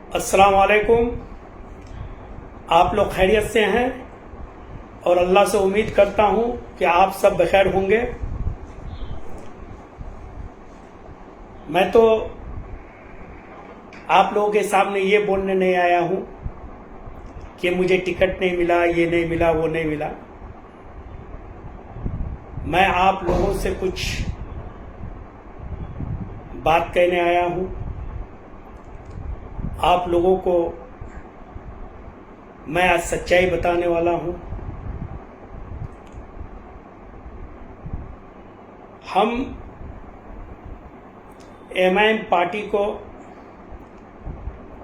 अस्सलाम वालेकुम। आप लोग खैरियत से हैं और अल्लाह से उम्मीद करता हूं कि आप सब बखैर होंगे। मैं तो आप लोगों के सामने ये बोलने नहीं आया हूं कि मुझे टिकट नहीं मिला, ये नहीं मिला, वो नहीं मिला। मैं आप लोगों से कुछ बात कहने आया हूं। आप लोगों को मैं आज सच्चाई बताने वाला हूं। हम एमआईएम पार्टी को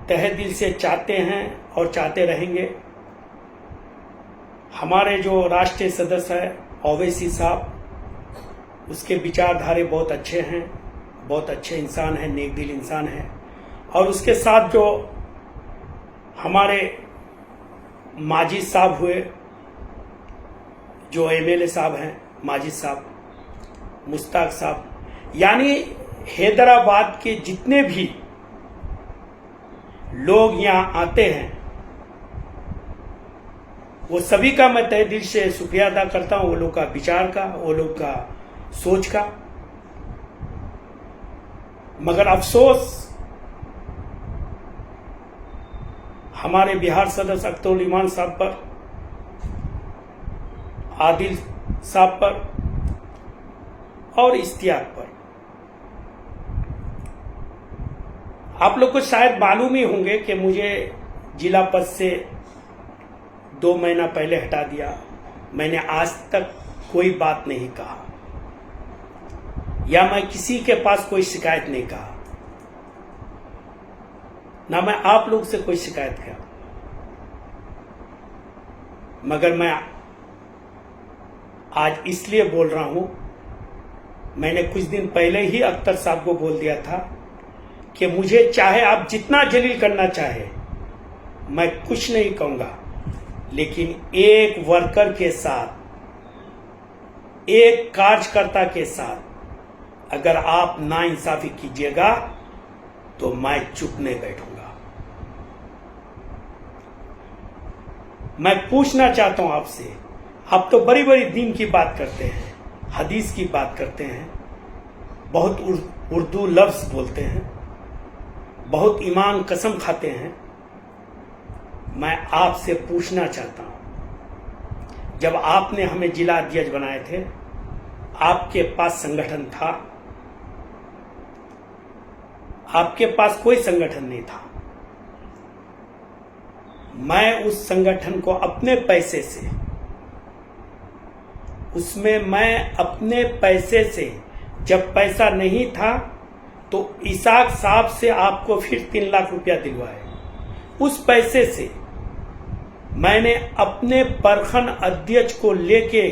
तहे दिल से चाहते हैं और चाहते रहेंगे। हमारे जो राष्ट्रीय सदस्य है ओवैसी साहब, उसके विचारधारे बहुत अच्छे हैं, बहुत अच्छे इंसान हैं, नेक दिल इंसान हैं। और उसके साथ जो हमारे माजिद साहब हुए, जो एमएलए साहब हैं, माजिद साहब, मुश्ताक साहब, यानी हैदराबाद के जितने भी लोग यहाँ आते हैं वो सभी का मैं तहे दिल से शुक्रिया अदा करता हूँ। वो लोग का विचार का, वो लोग का सोच का। मगर अफसोस हमारे बिहार सदस्य अख्तरुल ईमान साहब पर, आदिल साहब पर और इश्तियाक पर। आप लोग को शायद मालूम ही होंगे कि मुझे जिला पद से 2 महीना पहले हटा दिया। मैंने आज तक कोई बात नहीं कहा या मैं किसी के पास कोई शिकायत नहीं कहा, ना मैं आप लोग से कोई शिकायत किया। मगर मैं आज इसलिए बोल रहा हूं, मैंने कुछ दिन पहले ही अख्तर साहब को बोल दिया था कि मुझे चाहे आप जितना जलील करना चाहे मैं कुछ नहीं कहूंगा, लेकिन एक वर्कर के साथ, एक कार्यकर्ता के साथ अगर आप नाइंसाफी कीजिएगा तो मैं चुप नहीं बैठूंगा। मैं पूछना चाहता हूं आपसे, आप तो बड़ी बड़ी दीन की बात करते हैं, हदीस की बात करते हैं, बहुत उर्दू लफ्ज बोलते हैं, बहुत ईमान कसम खाते हैं। मैं आपसे पूछना चाहता हूं, जब आपने हमें जिला अध्यक्ष बनाए थे, आपके पास संगठन था? आपके पास कोई संगठन नहीं था। मैं उस संगठन को अपने पैसे से, उसमें मैं अपने पैसे से, जब पैसा नहीं था तो इसाक साहब से आपको फिर 3 लाख रुपया दिलवाए। उस पैसे से मैंने अपने प्रखंड अध्यक्ष को लेके,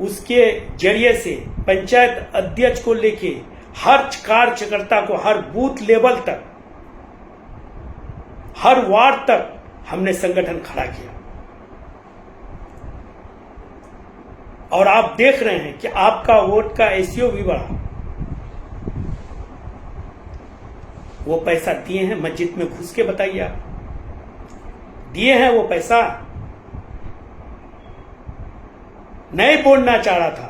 उसके जरिए से पंचायत अध्यक्ष को लेके हर कार्यकर्ता को, हर बूथ लेवल तक, हर वार्ड तक हमने संगठन खड़ा किया। और आप देख रहे हैं कि आपका वोट का एसईओ भी बढ़ा। वो पैसा दिए हैं मस्जिद में घुस के, बताइए आप दिए हैं वो पैसा? नहीं बोलना चाह रहा था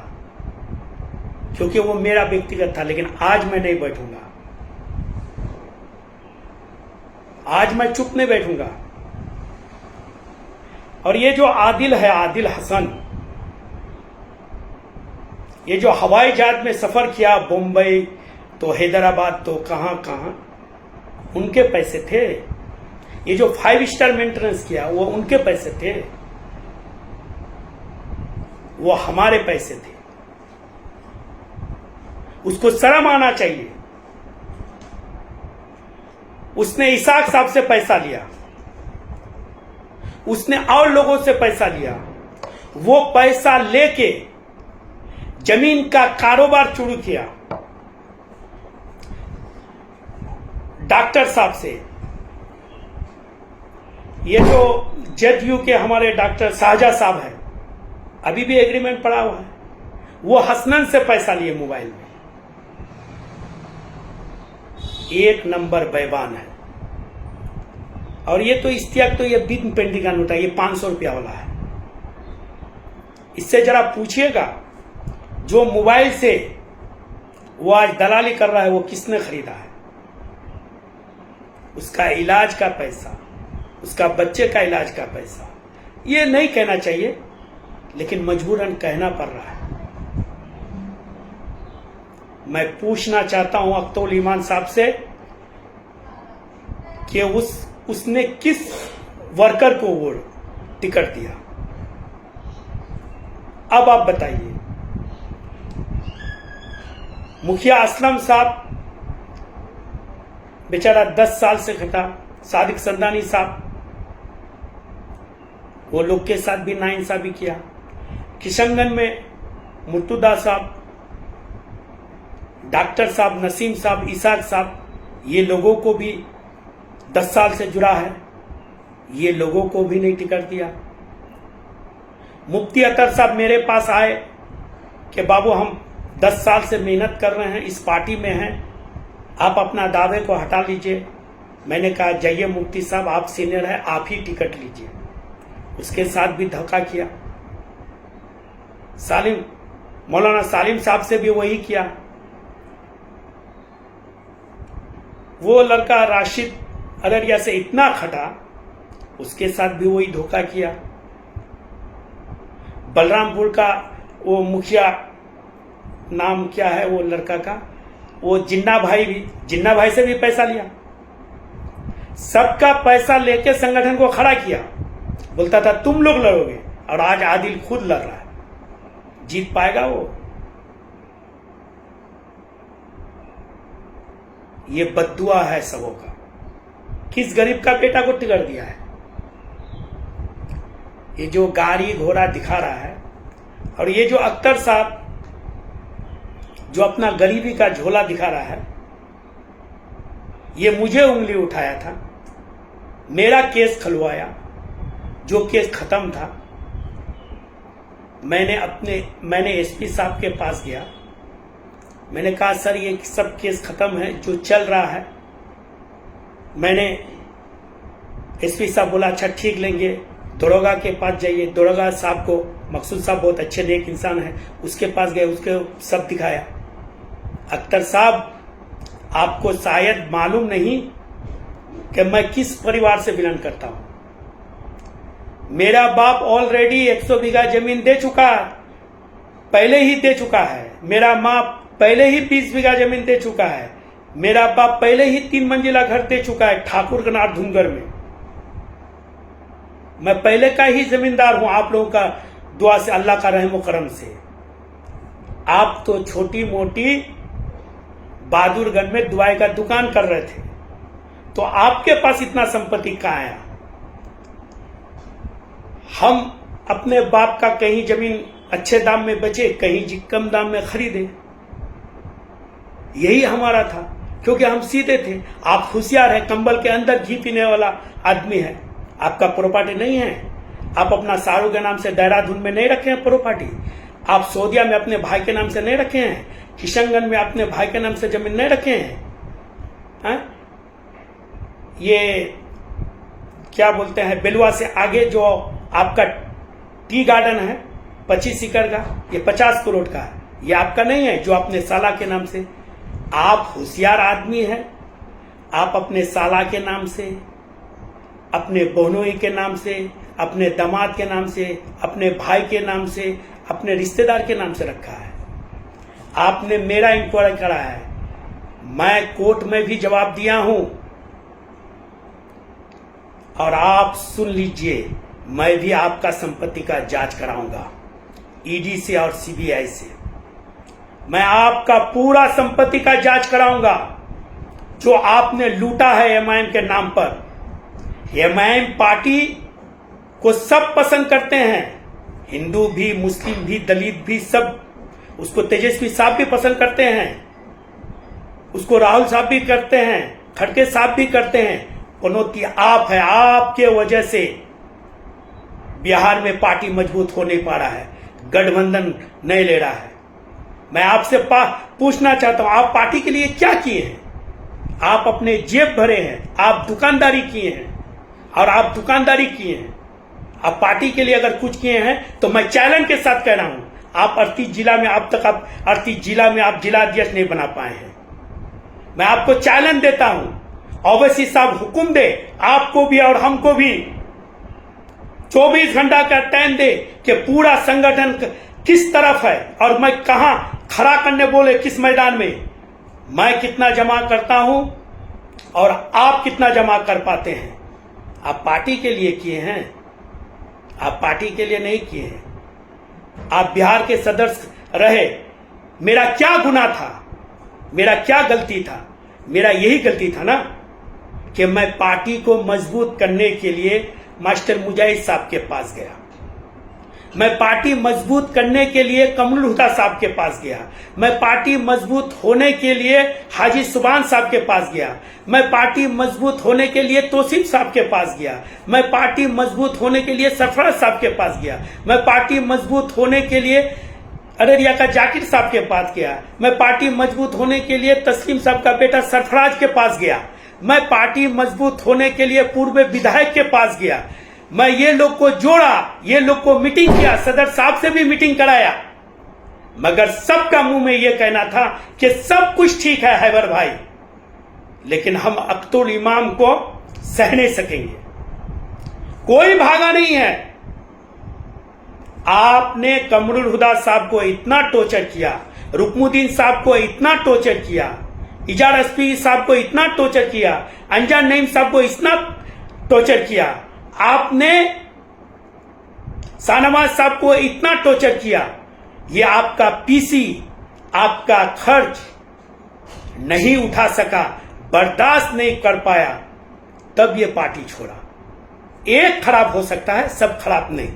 क्योंकि वो मेरा व्यक्तिगत था, लेकिन आज मैं नहीं बैठूंगा। आज मैं चुप नहीं बैठूंगा। और ये जो आदिल है, आदिल हसन, ये जो हवाई जहाज में सफर किया, बम्बई तो हैदराबाद तो कहां कहां, उनके पैसे थे। ये जो 5 स्टार मेंटेनेंस किया वो उनके पैसे थे, वो हमारे पैसे थे। उसको शर्म आना चाहिए। उसने इसाक साहब से पैसा लिया, उसने और लोगों से पैसा लिया। वो पैसा लेके जमीन का कारोबार शुरू किया डॉक्टर साहब से। ये जो जदयू के हमारे डॉक्टर शाहजा साहब हैं, अभी भी एग्रीमेंट पड़ा हुआ है, वो हसनन से पैसा लिए मोबाइल में। एक नंबर बैबान है। और ये तो इश्तियाक तो ये बिन पेंडिंग का नोट है, ये 500 रुपया वाला है। इससे जरा पूछिएगा जो मोबाइल से वो आज दलाली कर रहा है वो किसने खरीदा है? उसका इलाज का पैसा, उसका बच्चे का इलाज का पैसा। ये नहीं कहना चाहिए लेकिन मजबूरन कहना पड़ रहा है। मैं पूछना चाहता हूं अख्तरुल ईमान साहब से कि उसने किस वर्कर को वो टिकट दिया। अब आप बताइए। मुखिया असलम साहब बेचारा 10 साल से खटा, सादिक संदानी साहब वो लोग के साथ भी नाइंसाफी किया। किशनगंज में मुर्तुदा साहब, डॉक्टर साहब, नसीम साहब, इसाक साहब, ये लोगों को भी 10 साल से जुड़ा है, ये लोगों को भी नहीं टिकट दिया। मुफ्ती अतर साहब मेरे पास आए कि बाबू हम 10 साल से मेहनत कर रहे हैं, इस पार्टी में हैं, आप अपना दावे को हटा लीजिए। मैंने कहा जाइए मुफ्ती साहब, आप सीनियर हैं, आप ही टिकट लीजिए। उसके साथ भी धोखा किया। मौलाना सालिम साहब से भी वही किया। वो लड़का राशिद अररिया से इतना खटा, उसके साथ भी वही धोखा किया। बलरामपुर का वो मुखिया, नाम क्या है वो लड़का का, वो जिन्ना भाई से भी पैसा लिया। सबका पैसा लेके संगठन को खड़ा किया, बोलता था तुम लोग लड़ोगे, और आज आदिल खुद लड़ रहा है। जीत पाएगा वो? ये बद्दुआ है सबों का। किस गरीब का बेटा को टिकट दिया है? ये जो गाड़ी घोड़ा दिखा रहा है, और ये जो अख्तर साहब जो अपना गरीबी का झोला दिखा रहा है, ये मुझे उंगली उठाया था, मेरा केस खलवाया, जो केस खत्म था। मैंने एसपी साहब के पास गया, मैंने कहा सर ये सब केस खत्म है जो चल रहा है। मैंने एसपी साहब बोला अच्छा ठीक लेंगे, दरोगा के पास जाइए। दरोगा साहब को, मकसूद साहब बहुत अच्छे नेक इंसान है, उसके पास गए, उसके सब दिखाया। अख्तर साहब आपको शायद मालूम नहीं कि मैं किस परिवार से बिलोंग करता हूं। मेरा बाप ऑलरेडी 100 बीघा जमीन दे चुका, पहले ही दे चुका है। मेरा माँ पहले ही 20 बीघा जमीन दे चुका है। मेरा बाप पहले ही 3 मंजिला घर दे चुका है ठाकुर कनार धुंगर में। मैं पहले का ही जमींदार हूं, आप लोगों का दुआ से, अल्लाह का रहम करम से। आप तो छोटी मोटी बहादुरगंज में दवाई का दुकान कर रहे थे, तो आपके पास इतना संपत्ति कहां आया? हम अपने बाप का कहीं जमीन अच्छे दाम में बेचे, कहीं कम दाम में खरीदे, यही हमारा था, क्योंकि हम सीधे थे। आप होशियार है, कंबल के अंदर घी पीने वाला आदमी है, आपका प्रॉपर्टी नहीं है। आप अपना शाहरुख के नाम से देहरादून में नहीं रखे हैं प्रॉपर्टी, आप सऊदिया में अपने भाई के नाम से नहीं रखे हैं, किशनगंज में अपने भाई के नाम से जमीन नहीं रखे हैं। ये क्या बोलते हैं, बेलवा से आगे जो आपका टी गार्डन है 25 एकड़ का, ये 50 करोड़ का है, ये आपका नहीं है जो अपने साला के नाम से। आप होशियार आदमी हैं, आप अपने साला के नाम से, अपने बहनोई के नाम से, अपने दामाद के नाम से, अपने भाई के नाम से, अपने रिश्तेदार के नाम से रखा है। आपने मेरा इंक्वायरी करा है, मैं कोर्ट में भी जवाब दिया हूं, और आप सुन लीजिए, मैं भी आपका संपत्ति का जांच कराऊंगा ईडी से और सीबीआई से। मैं आपका पूरा संपत्ति का जांच कराऊंगा जो आपने लूटा है एमआईएम के नाम पर। एमआईएम पार्टी को सब पसंद करते हैं, हिंदू भी, मुस्लिम भी, दलित भी, सब। उसको तेजस्वी साहब भी पसंद करते हैं, उसको राहुल साहब भी करते हैं, खड़गे साहब भी करते हैं। पनौती आप है, आपके वजह से बिहार में पार्टी मजबूत हो नहीं पा रहा है, गठबंधन नहीं ले रहा है। मैं आपसे पूछना चाहता हूं, आप पार्टी के लिए क्या किए हैं? आप अपने जेब भरे हैं, आप दुकानदारी किए हैं, और आप दुकानदारी किए हैं, आप पार्टी के लिए अगर कुछ किए हैं तो मैं चैलेंज के साथ कह रहा हूं, आप 38 जिला में अब तक आप 38 जिला में आप जिला अध्यक्ष नहीं बना पाए हैं। मैं आपको चैलेंज देता हूं, ओवैसी साहब हुक्म दे आपको भी और हमको भी 24 घंटा का टाइम दे कि पूरा संगठन किस तरफ है और मैं कहां खड़ा करने बोले, किस मैदान में मैं कितना जमा करता हूं और आप कितना जमा कर पाते हैं। आप पार्टी के लिए किए हैं, आप पार्टी के लिए नहीं किए हैं। आप बिहार के सदस्य रहे, मेरा क्या गुनाह था, मेरा क्या गलती था? मेरा यही गलती था ना कि मैं पार्टी को मजबूत करने के लिए मास्टर मुजाहिद साहब के पास गया, मैं पार्टी मजबूत करने के लिए कमरुल हुदा साहब के पास गया, मैं पार्टी मजबूत होने के लिए हाजी सुभान साहब के पास गया, मैं पार्टी मजबूत होने के लिए तोसीफ साहब के पास गया, मैं पार्टी मजबूत होने के लिए सरफराज साहब के पास गया, मैं पार्टी मजबूत होने के लिए अररिया का जाकिर साहब के पास गया, मैं पार्टी मजबूत होने के लिए तस्लीम साहब का बेटा सरफराज के पास गया, मैं पार्टी मजबूत होने के लिए पूर्व विधायक के पास गया, मैं ये लोग को जोड़ा, ये लोग को मीटिंग किया, सदर साहब से भी मीटिंग कराया, मगर सबका मुंह में ये कहना था कि सब कुछ ठीक है हैबर भाई, लेकिन हम अख्तुल इमाम को सह नहीं सकेंगे। कोई भागा नहीं है। आपने कमरुल हुदा साहब को इतना टॉर्चर किया, रुकमुद्दीन साहब को इतना टॉर्चर किया, इजार एसपी साहब को इतना टॉर्चर किया, अनजान नईम साहब को इतना टॉर्चर किया, आपने शाहनवाज साहब को इतना टॉर्चर किया। ये आपका पीसी आपका खर्च नहीं उठा सका, बर्दाश्त नहीं कर पाया, तब ये पार्टी छोड़ा। एक खराब हो सकता है, सब खराब नहीं।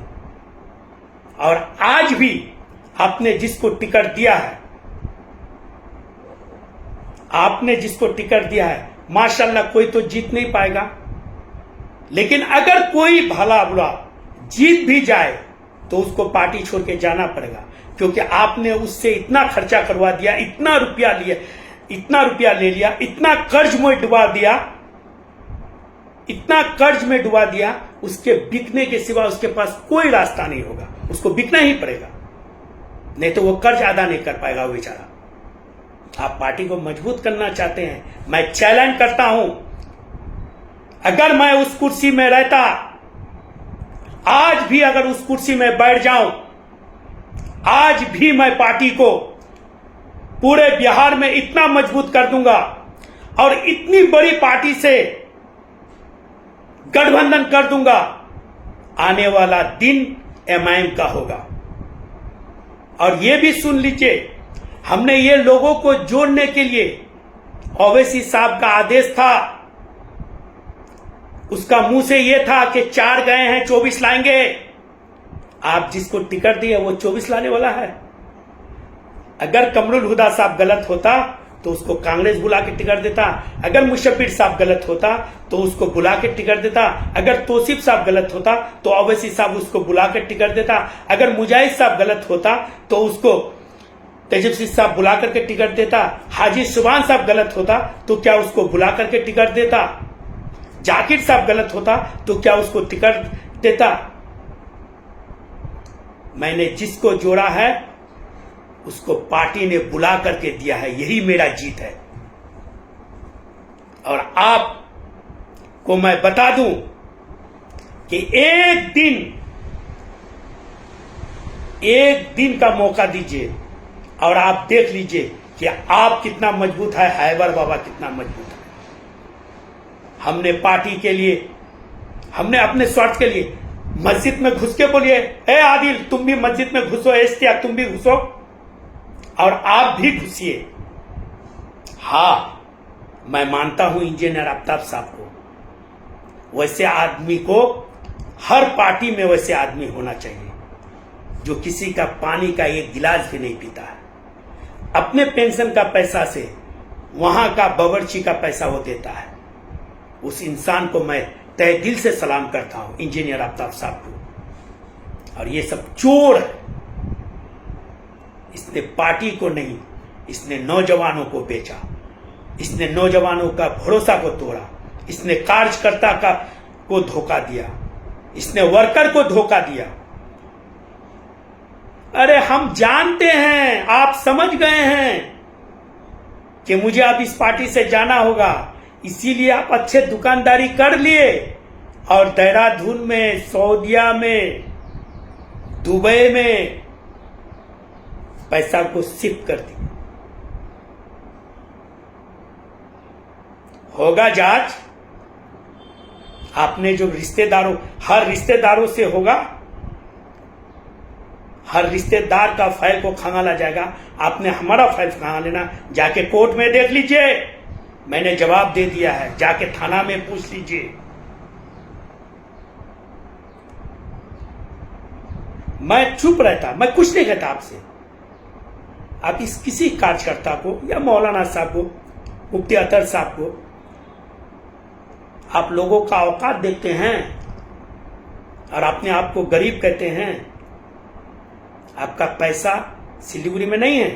और आज भी आपने जिसको टिकट दिया है, आपने जिसको टिकट दिया है, माशाल्लाह कोई तो जीत नहीं पाएगा, लेकिन अगर कोई भला बुरा जीत भी जाए तो उसको पार्टी छोड़ के जाना पड़ेगा, क्योंकि आपने उससे इतना खर्चा करवा दिया, इतना रुपया लिया, इतना रुपया ले लिया, इतना कर्ज में डुबा दिया, इतना कर्ज में डुबा दिया, उसके बिकने के सिवा उसके पास कोई रास्ता नहीं होगा, उसको बिकना ही पड़ेगा, नहीं तो वो कर्ज अदा नहीं कर पाएगा वो बेचारा। आप पार्टी को मजबूत करना चाहते हैं, मैं चैलेंज करता हूं, अगर मैं उस कुर्सी में रहता, आज भी अगर उस कुर्सी में बैठ जाऊं, आज भी मैं पार्टी को पूरे बिहार में इतना मजबूत कर दूंगा और इतनी बड़ी पार्टी से गठबंधन कर दूंगा, आने वाला दिन एमआईएम का होगा। और यह भी सुन लीजिए, हमने ये लोगों को जोड़ने के लिए, ओवैसी साहब का आदेश था, उसका मुंह से यह था कि 4 गए हैं 24 लाएंगे। आप जिसको टिकट दिए वो 24 लाने वाला है। अगर कमरुल हुदा साहब गलत होता तो उसको कांग्रेस बुला के टिकट देता, अगर मुशब्बिर साहब गलत होता तो उसको बुला के टिकट देता, अगर तोसीफ साहब गलत होता तो ओवैसी साहब उसको बुला के टिकट देता, अगर मुजाहिद साहब गलत होता तो उसको तेजस्वी साहब बुला करके टिकट देता, हाजी सुभान साहब गलत होता तो क्या उसको बुला करके टिकट देता, जाकिर साहब गलत होता तो क्या उसको टिकट देता। मैंने जिसको जोड़ा है उसको पार्टी ने बुला करके दिया है, यही मेरा जीत है। और आपको मैं बता दूं कि एक दिन का मौका दीजिए और आप देख लीजिए कि आप कितना मजबूत है, हैबर बाबा कितना मजबूत है। हमने पार्टी के लिए, हमने अपने स्वार्थ के लिए मस्जिद में घुस के बोलिए, ए आदिल तुम भी मस्जिद में घुसो, इश्तियाक तुम भी घुसो और आप भी घुसिए। हाँ, मैं मानता हूं इंजीनियर आफ्ताब साहब को, वैसे आदमी को हर पार्टी में वैसे आदमी होना चाहिए जो किसी का पानी का एक गिलास भी नहीं पीता है, अपने पेंशन का पैसा से वहां का बावर्ची का पैसा वो देता है। उस इंसान को मैं तहे दिल से सलाम करता हूं, इंजीनियर आफ्ताब साहब को। और ये सब चोर है, इसने पार्टी को नहीं, इसने नौजवानों को बेचा, इसने नौजवानों का भरोसा को तोड़ा, इसने कार्यकर्ता का को धोखा दिया, इसने वर्कर को धोखा दिया। अरे हम जानते हैं, आप समझ गए हैं कि मुझे अब इस पार्टी से जाना होगा, इसीलिए आप अच्छे दुकानदारी कर लिए और देहरादून में, सऊदीया में, दुबई में पैसा को शिफ्ट कर दिया। होगा जांच, आपने जो रिश्तेदारों, हर रिश्तेदारों से होगा, हर रिश्तेदार का फाइल को खंगाला जाएगा। आपने हमारा फाइल खंगाल लेना, जाके कोर्ट में देख लीजिए, मैंने जवाब दे दिया है, जाके थाना में पूछ लीजिए। मैं चुप रहता, मैं कुछ नहीं कहता आपसे। आप इस किसी कार्यकर्ता को या मौलाना साहब को, मुफ्ती अतर साहब को, आप लोगों का औकात देखते हैं और अपने आप को गरीब कहते हैं। आपका पैसा सिलीगुड़ी में नहीं है,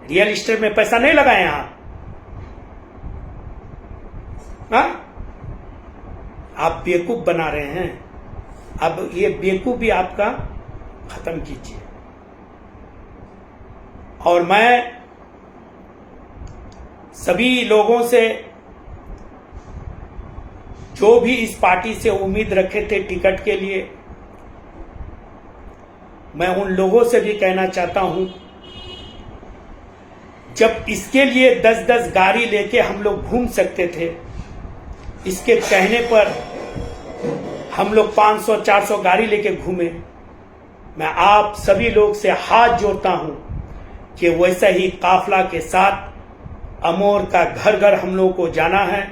रियल एस्टेट में पैसा नहीं लगाए आप। आप बेवकूफ बना रहे हैं। अब ये बेवकूफ भी आपका खत्म कीजिए। और मैं सभी लोगों से, जो भी इस पार्टी से उम्मीद रखे थे टिकट के लिए, मैं उन लोगों से भी कहना चाहता हूं, जब इसके लिए 10-10 गाड़ी लेके हम लोग घूम सकते थे, इसके कहने पर हम लोग 500-400 गाड़ी लेके घूमे। मैं आप सभी लोग से हाथ जोड़ता हूं कि वैसा ही काफला के साथ अमोर का घर घर हम लोगों को जाना है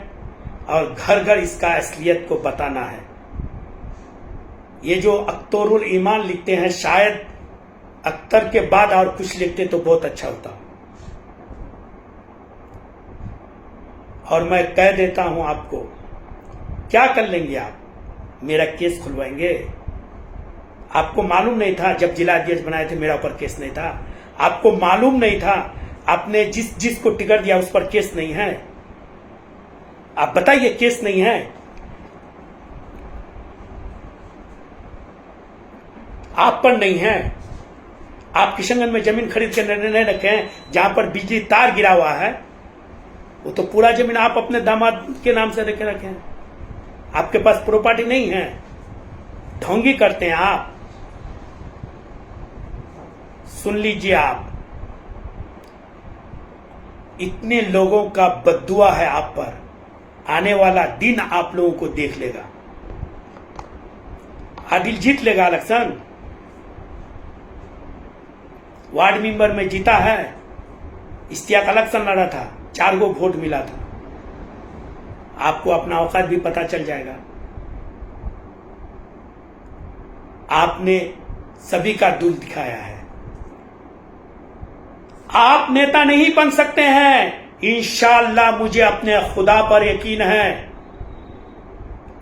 और घर घर इसका असलियत को बताना है। ये जो अख्तरुल ईमान लिखते हैं, शायद अख्तर के बाद और कुछ लिखते तो बहुत अच्छा होता। और मैं कह देता हूं आपको, क्या कर लेंगे आप? मेरा केस खुलवाएंगे? आपको मालूम नहीं था जब जिला अध्यक्ष बनाए थे मेरा ऊपर केस नहीं था? आपको मालूम नहीं था आपने जिसको टिकट दिया उस पर केस नहीं है? आप बताइए, केस नहीं है? आप पर नहीं है? आप किशनगंज में जमीन खरीद के निर्णय रखे हैं जहां पर बिजली तार गिरा हुआ है, वो तो पूरा जमीन आप अपने दामाद के नाम से रखे हैं। आपके पास प्रॉपर्टी नहीं है, ढोंगी करते हैं आप। सुन लीजिए, आप, इतने लोगों का बद्दुआ है आप पर, आने वाला दिन आप लोगों को देख लेगा। आदिल जीत लेगा इलेक्शन, वार्ड मेंबर में जीता है, इश्तियाक इलेक्शन लड़ा था, 4 गो वोट मिला था। आपको अपना औकात भी पता चल जाएगा। आपने सभी का दुल दिखाया है। आप नेता नहीं बन सकते हैं। इंशाअल्लाह मुझे अपने खुदा पर यकीन है,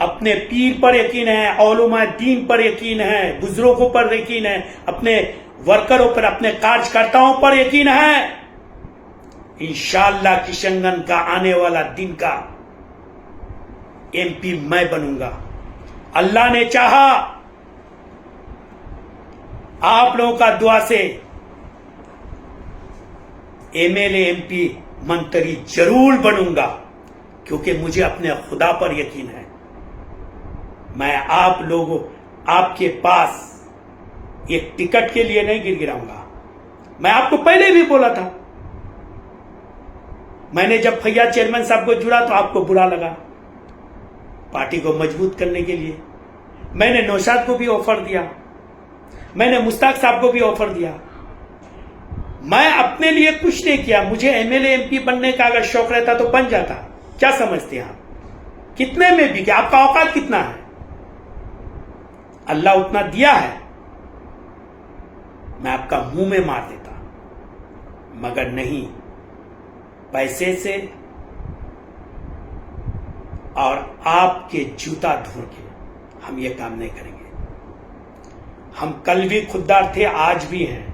अपने पीर पर यकीन है, औलमा दीन पर यकीन है, बुजुर्गों पर यकीन है, अपने वर्करों पर, अपने कार्यकर्ताओं पर यकीन है। इंशाअल्लाह किशनगंज का आने वाला दिन का एमपी मैं बनूंगा। अल्लाह ने चाहा, आप लोगों का दुआ से एमएलए, एमपी, मंत्री जरूर बनूंगा, क्योंकि मुझे अपने खुदा पर यकीन है। मैं आप लोगों, आपके पास एक टिकट के लिए नहीं गिड़गिड़ाऊंगा। मैं आपको पहले भी बोला था, मैंने जब फैयाज चेयरमैन साहब को जुड़ा तो आपको बुरा लगा। पार्टी को मजबूत करने के लिए मैंने नौशाद को भी ऑफर दिया, मैंने मुश्ताक साहब को भी ऑफर दिया। मैं अपने लिए कुछ नहीं किया। मुझे एमएलए, एमपी बनने का अगर शौक रहता तो बन जाता। क्या समझते हैं आप? कितने में भी, क्या आपका औकात कितना है? अल्लाह उतना दिया है, मैं आपका मुंह में मार देता, मगर नहीं, पैसे से और आपके जूता धो के हम ये काम नहीं करेंगे। हम कल भी खुददार थे, आज भी हैं,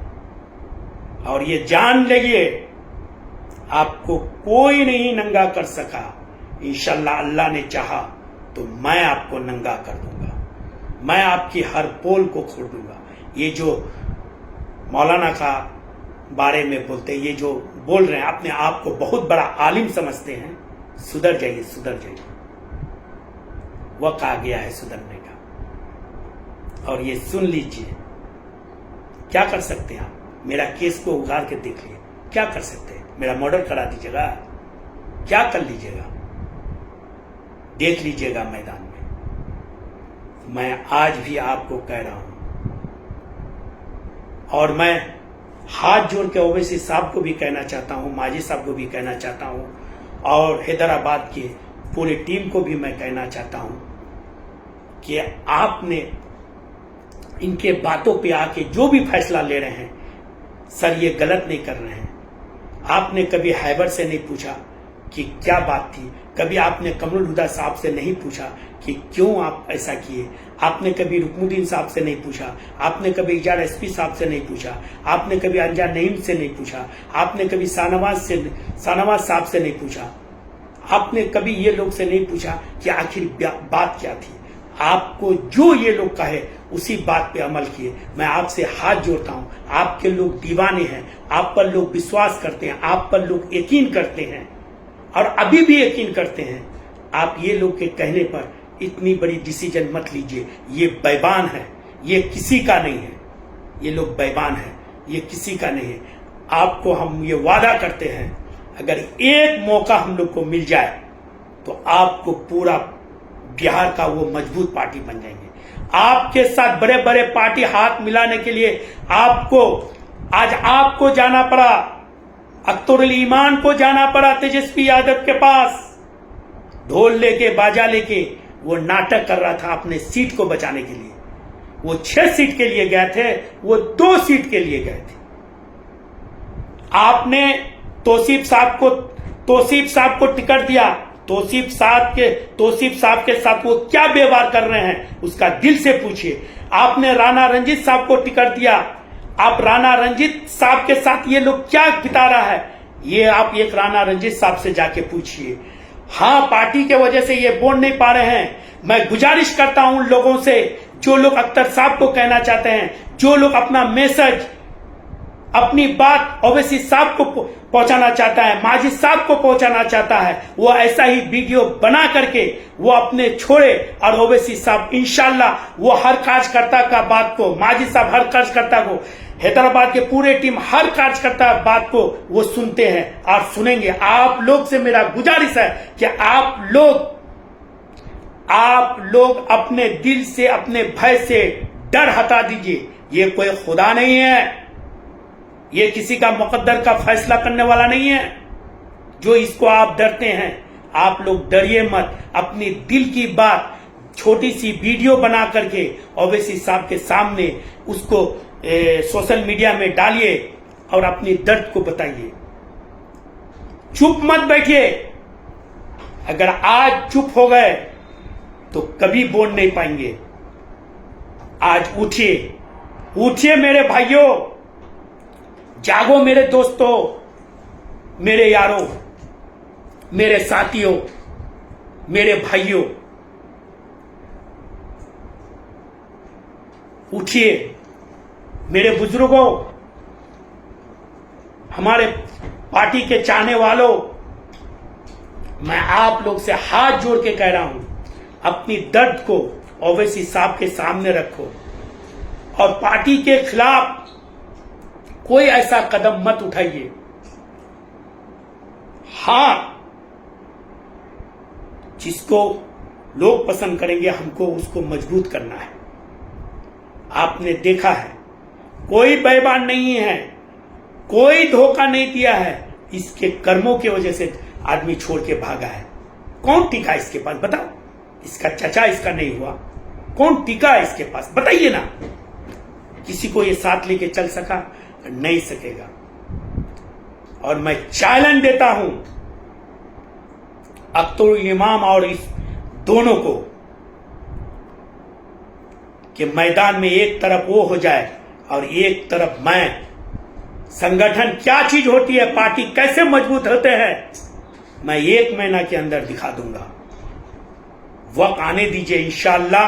और ये जान लीजिए, आपको कोई नहीं नंगा कर सका। इंशाअल्लाह अल्लाह ने चाहा तो मैं आपको नंगा कर दूंगा, मैं आपकी हर पोल को खोल दूंगा। ये जो मौलाना का बारे में बोलते हैं, ये जो बोल रहे हैं, अपने आप को बहुत बड़ा आलिम समझते हैं, सुधर जाइए, सुधर जाइए। वक्त आ गया है सुधरने का। और ये सुन लीजिए, क्या कर सकते हैं आप? मेरा केस को उगाड़ के देख लिए, क्या कर सकते हैं? मेरा मर्डर करा दीजिएगा, क्या कर लीजिएगा? देख लीजिएगा मैदान में। मैं आज भी आपको कह रहा हूं, और मैं हाथ जोड़ के ओवैसी साहब को भी कहना चाहता हूं, माजी साहब को भी कहना चाहता हूं, और हैदराबाद के पूरी टीम को भी मैं कहना चाहता हूं कि आपने इनके बातों पे आके जो भी फैसला ले रहे हैं, सर ये गलत नहीं कर रहे हैं। आपने कभी हैबर से नहीं पूछा कि क्या बात थी, कभी आपने कमरुल हुदा साहब से नहीं पूछा कि क्यों आप ऐसा किए, आपने कभी रुकनुद्दीन साहब से नहीं पूछा, आपने कभी इजार एसपी साहब से नहीं पूछा, आपने कभी अंजार नईम से नहीं पूछा, आपने कभी शाहनवाज साहब से नहीं पूछा, आपने कभी ये लोग से नहीं पूछा कि आखिर बात क्या थी। आपको जो ये लोग कहे उसी बात पे अमल किए। मैं आपसे हाथ जोड़ता हूं, आपके लोग दीवाने हैं, आप पर लोग विश्वास करते हैं, आप पर लोग यकीन करते हैं और अभी भी यकीन करते हैं। आप ये लोग के कहने पर इतनी बड़ी डिसीजन मत लीजिए। ये बेईमान है, ये किसी का नहीं है, ये लोग बेईमान है, ये किसी का नहीं है। आपको हम ये वादा करते हैं, अगर एक मौका हम लोग को मिल जाए तो आपको पूरा बिहार का वो मजबूत पार्टी बन जाएंगे। आपके साथ बड़े बड़े पार्टी हाथ मिलाने के लिए आपको जाना पड़ा, अख्तरुल ईमान को जाना पड़ा तेजस्वी यादव के पास, ढोल लेके बाजा लेके वो नाटक कर रहा था अपने सीट को बचाने के लिए। वो 6 सीट के लिए गए थे, वो 2 सीट के लिए गए थे। आपने तौसीफ साहब को टिकट दिया। तौसीफ साहब के साथ वो क्या व्यवहार कर रहे हैं उसका दिल से पूछिए। आपने राणा रंजीत साहब को टिकट दिया, आप राणा रंजीत साहब के साथ ये लोग क्या बिता रहा है, ये आप एक राणा रंजीत साहब से जाके पूछिए। हाँ, पार्टी के वजह से ये बोल नहीं पा रहे हैं। मैं गुजारिश करता हूं उन लोगों से जो लोग अख्तर साहब को कहना चाहते हैं, जो लोग अपना मैसेज, अपनी बात ओवैसी साहब को पहुंचाना चाहता है, माजिद साहब को पहुंचाना चाहता है, वो ऐसा ही वीडियो बना करके वो अपने छोड़े। और ओवैसी साहब इंशाल्लाह वो हर कार्यकर्ता का बात को, माजिद साहब हर कार्यकर्ता को, हैदराबाद के पूरे टीम हर कार्यकर्ता बात को वो सुनते हैं और सुनेंगे। आप लोग से मेरा गुजारिश है कि आप लोग अपने दिल से, अपने भय से डर हटा दीजिए। ये कोई खुदा नहीं है, ये किसी का मुकद्दर का फैसला करने वाला नहीं है जो इसको आप डरते हैं। आप लोग डरिए मत, अपनी दिल की बात छोटी सी वीडियो बना करके ओवैसी साहब के सामने उसको सोशल मीडिया में डालिए और अपनी दर्द को बताइए। चुप मत बैठिए। अगर आज चुप हो गए तो कभी बोल नहीं पाएंगे। आज उठिए मेरे भाइयों, जागो मेरे दोस्तों, मेरे यारों, मेरे साथियों, मेरे भाइयों, उठिए मेरे बुजुर्गों, हमारे पार्टी के चाहने वालों। मैं आप लोग से हाथ जोड़ के कह रहा हूं, अपनी दर्द को ओवैसी साहब के सामने रखो और पार्टी के खिलाफ कोई ऐसा कदम मत उठाइए। हां, जिसको लोग पसंद करेंगे हमको उसको मजबूत करना है। आपने देखा है, कोई बेईमान नहीं है, कोई धोखा नहीं दिया है। इसके कर्मों की वजह से आदमी छोड़ के भागा है। कौन टिका इसके पास बताओ? इसका चचा इसका नहीं हुआ, कौन टिका इसके पास बताइए ना। किसी को ये साथ लेके चल सका? नहीं सकेगा। और मैं चैलेंज देता हूं अख्तरुल इमाम और इस दोनों को कि मैदान में एक तरफ वो हो जाए और एक तरफ मैं। संगठन क्या चीज होती है, पार्टी कैसे मजबूत होते हैं, मैं 1 महीना के अंदर दिखा दूंगा। वक्त आने दीजिए, इंशाअल्लाह